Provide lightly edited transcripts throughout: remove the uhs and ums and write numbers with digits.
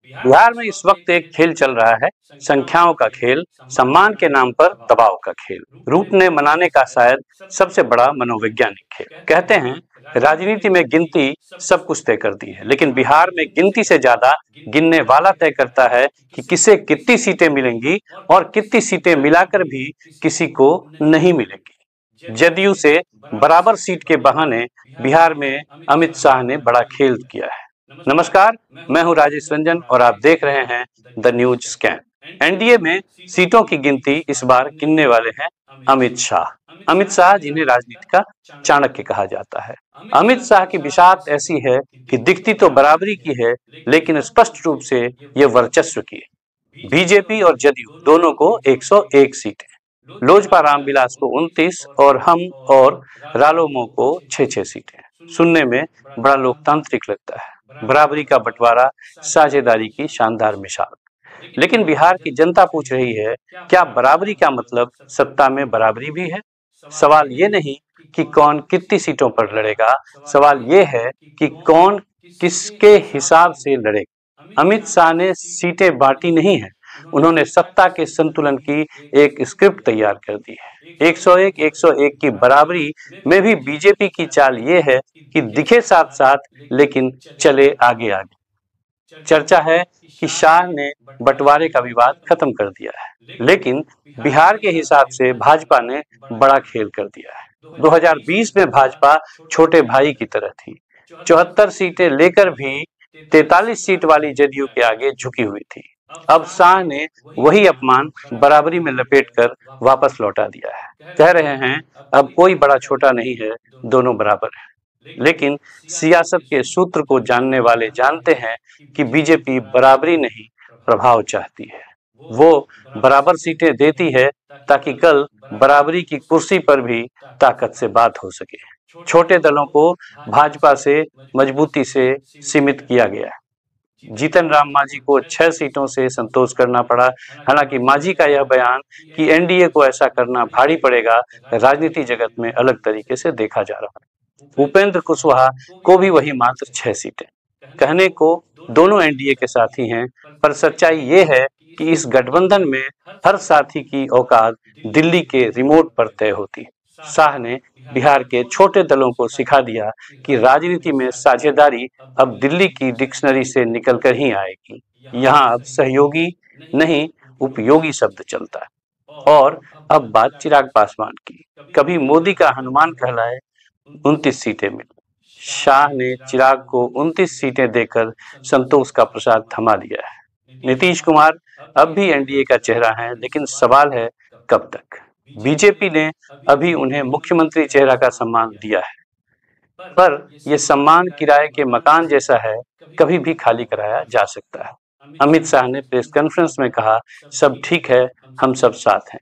बिहार में इस वक्त एक खेल चल रहा है, संख्याओं का खेल, सम्मान के नाम पर दबाव का खेल, रूठने मनाने का शायद सबसे बड़ा मनोवैज्ञानिक खेल। कहते हैं राजनीति में गिनती सब कुछ तय करती है, लेकिन बिहार में गिनती से ज्यादा गिनने वाला तय करता है कि किसे कितनी सीटें मिलेंगी और कितनी सीटें मिलाकर भी किसी को नहीं मिलेंगी। जदयू से बराबर सीट के बहाने बिहार में अमित शाह ने बड़ा खेल किया है। नमस्कार, मैं हूं राजेश रंजन और आप देख रहे हैं द न्यूज स्कैन। एनडीए में सीटों की गिनती इस बार गिनने वाले हैं अमित शाह। अमित शाह जिन्हें राजनीति का चाणक्य कहा जाता है। अमित शाह की बिसात ऐसी है कि दिखती तो बराबरी की है, लेकिन स्पष्ट रूप से ये वर्चस्व की है। बीजेपी और जदयू दोनों को 101 सीटें, लोजपा रामविलास को 29 और हम और रालोमो को 6-6 सीटें। सुनने में बड़ा लोकतांत्रिक लगता है, बराबरी का बंटवारा, साझेदारी की शानदार मिसाल। लेकिन बिहार की जनता पूछ रही है, क्या बराबरी का मतलब सत्ता में बराबरी भी है? सवाल ये नहीं कि कौन कितनी सीटों पर लड़ेगा, सवाल ये है कि कौन किसके हिसाब से लड़ेगा। अमित शाह ने सीटें बांटी नहीं है, उन्होंने सत्ता के संतुलन की एक स्क्रिप्ट तैयार कर दी है। 101 की बराबरी में भी बीजेपी की चाल ये है कि दिखे साथ साथ लेकिन चले आगे आगे। चर्चा है कि शाह ने बंटवारे का विवाद खत्म कर दिया है, लेकिन बिहार के हिसाब से भाजपा ने बड़ा खेल कर दिया है। 2020 में भाजपा छोटे भाई की तरह थी, 74 सीटें लेकर भी 43 सीट वाली जदयू के आगे झुकी हुई थी। अब शाह ने वही अपमान बराबरी में लपेटकर वापस लौटा दिया है। कह रहे हैं अब कोई बड़ा छोटा नहीं है, दोनों बराबर हैं। लेकिन सियासत के सूत्र को जानने वाले जानते हैं कि बीजेपी बराबरी नहीं, प्रभाव चाहती है। वो बराबर सीटें देती है ताकि कल बराबरी की कुर्सी पर भी ताकत से बात हो सके। छोटे दलों को भाजपा से मजबूती से सीमित किया गया है। जीतन राम मांझी को 6 सीटों से संतोष करना पड़ा। हालांकि मांझी का यह बयान कि एनडीए को ऐसा करना भारी पड़ेगा, राजनीति जगत में अलग तरीके से देखा जा रहा है। उपेंद्र कुशवाहा को भी वही मात्र 6 सीटें। कहने को दोनों एनडीए के साथी हैं, पर सच्चाई ये है कि इस गठबंधन में हर साथी की औकात दिल्ली के रिमोट पर तय होती है। शाह ने बिहार के छोटे दलों को सिखा दिया कि राजनीति में साझेदारी अब दिल्ली की डिक्शनरी से निकलकर ही आएगी। यहाँ अब सहयोगी नहीं, उपयोगी शब्द चलता है। और अब बात चिराग पासवान की। कभी मोदी का हनुमान कहलाए, 29 सीटें मिली। शाह ने चिराग को 29 सीटें देकर संतोष का प्रसाद थमा दिया है। नीतीश कुमार अब भी एनडीए का चेहरा है, लेकिन सवाल है कब तक। बीजेपी ने अभी उन्हें मुख्यमंत्री चेहरा का सम्मान दिया है, पर यह सम्मान किराए के मकान जैसा है, कभी भी खाली कराया जा सकता है। अमित शाह ने प्रेस कॉन्फ्रेंस में कहा, सब ठीक है, हम सब साथ हैं,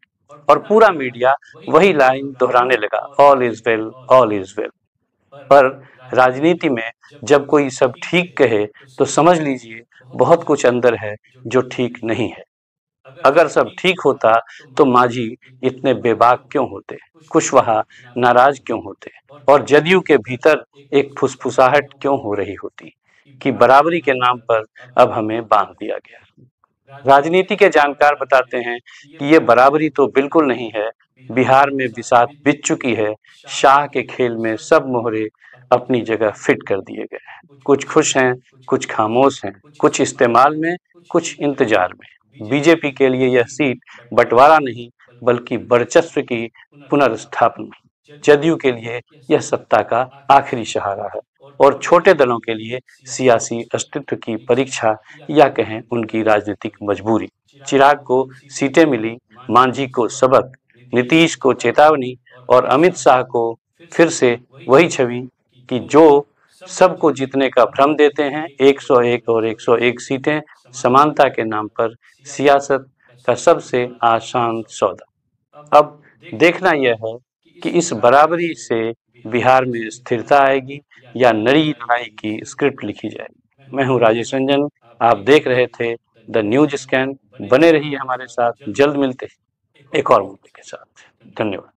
और पूरा मीडिया वही लाइन दोहराने लगा, all is well, all is well. पर राजनीति में जब कोई सब ठीक कहे तो समझ लीजिए बहुत कुछ अंदर है जो ठीक नहीं है। अगर सब ठीक होता तो मांझी इतने बेबाक क्यों होते, कुशवाहा नाराज क्यों होते, और जदयू के भीतर एक फुसफुसाहट क्यों हो रही होती कि बराबरी के नाम पर अब हमें बांध दिया गया। राजनीति के जानकार बताते हैं कि ये बराबरी तो बिल्कुल नहीं है। बिहार में बिसात बीत चुकी है। शाह के खेल में सब मोहरे अपनी जगह फिट कर दिए गए हैं। कुछ खुश हैं, कुछ खामोश हैं, कुछ इस्तेमाल में, कुछ इंतजार में। बीजेपी के लिए यह सीट बंटवारा नहीं, बल्कि वर्चस्व की पुनर्स्थापना। जदयू के लिए यह सत्ता का आखिरी सहारा है, और छोटे दलों के लिए सियासी अस्तित्व की परीक्षा, या कहें उनकी राजनीतिक मजबूरी। चिराग को सीटें मिली, मांझी को सबक, नीतीश को चेतावनी, और अमित शाह को फिर से वही छवि कि जो सबको जीतने का भ्रम देते हैं। 101 और 101 सीटें, समानता के नाम पर सियासत का सबसे आसान सौदा। अब देखना यह है कि इस बराबरी से बिहार में स्थिरता आएगी या नई लड़ाई की स्क्रिप्ट लिखी जाएगी। मैं हूं राजेश रंजन, आप देख रहे थे द न्यूज स्कैन। बने रहिए हमारे साथ, जल्द मिलते हैं एक और मुद्दे के साथ। धन्यवाद।